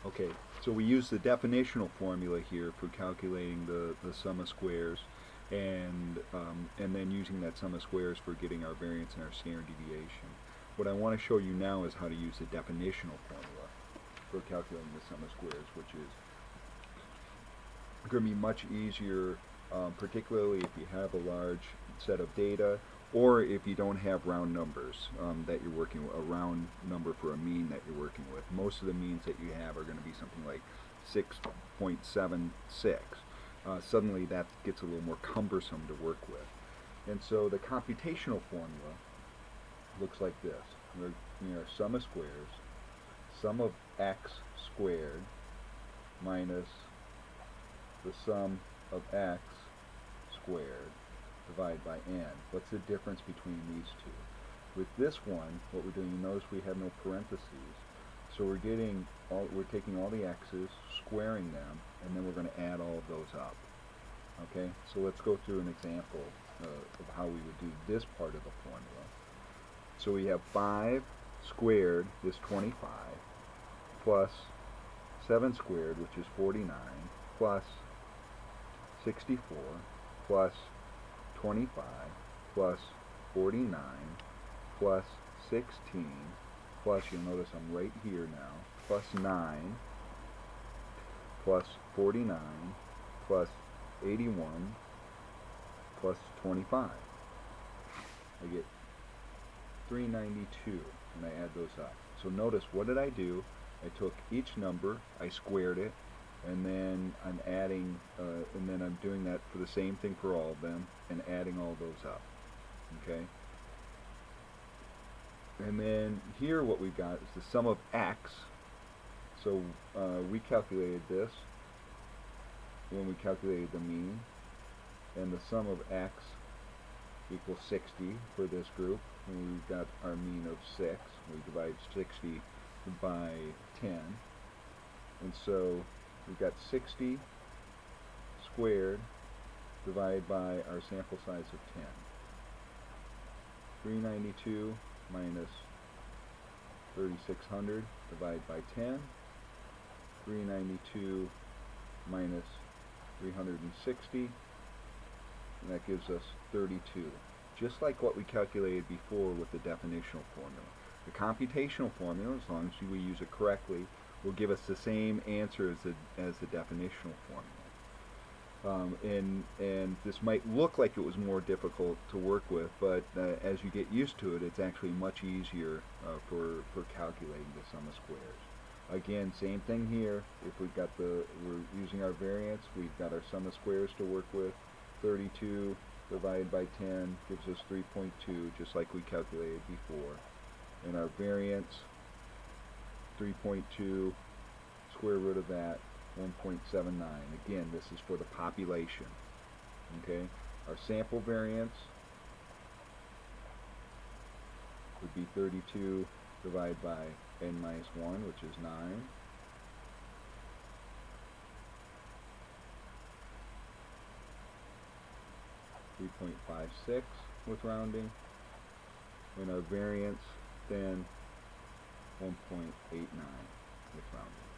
Okay, so we use the definitional formula here for calculating the sum of squares, and then using that sum of squares for getting our variance and our standard deviation. What I want to show you now is how to use the definitional formula for calculating the sum of squares, which is going to be much easier, particularly if you have a large set of data, or if you don't have round numbers that you're working with, a round number for a mean that you're working with. Most of the means that you have are going to be something like 6.76. Suddenly that gets a little more cumbersome to work with. And so the computational formula looks like this. Our sum of squares, sum of x squared minus the sum of x squared divided by n. What's the difference between these two? With this one, what we're doing, you notice we have no parentheses. So we're taking all the x's, squaring them, and then we're going to add all of those up. Okay, so let's go through an example of how we would do this part of the formula. So we have 5 squared is 25, plus 7 squared, which is 49, plus 64, plus 25, plus 49, plus 16, plus, you'll notice I'm right here now, plus 9, plus 49, plus 81, plus 25. I get 392, and I add those up. So notice, what did I do? I took each number, I squared it, and then I'm adding, and then I'm doing that for the same thing for all of them, and adding all those up. Okay? And then here what we've got is the sum of x. So we calculated this when we calculated the mean, and the sum of x equals 60 for this group, and we've got our mean of 6. We divide 60 by 10, and so we've got 60 squared divided by our sample size of 10. 392 minus 3600 divided by 10. 392 minus 360, and that gives us 32. Just like what we calculated before with the definitional formula. The computational formula, as long as we use it correctly, will give us the same answer as the definitional formula. And this might look like it was more difficult to work with, but as you get used to it, it's actually much easier for calculating the sum of squares. Again, same thing here. If we're using our variance, we've got our sum of squares to work with. 32 divided by 10 gives us 3.2, just like we calculated before. And our variance, 3.2, square root of that, 1.79. Again, this is for the population. Okay, our sample variance would be 32 divided by n minus 1, which is 9. 3.56 with rounding, and our variance then 1.89 with rounding.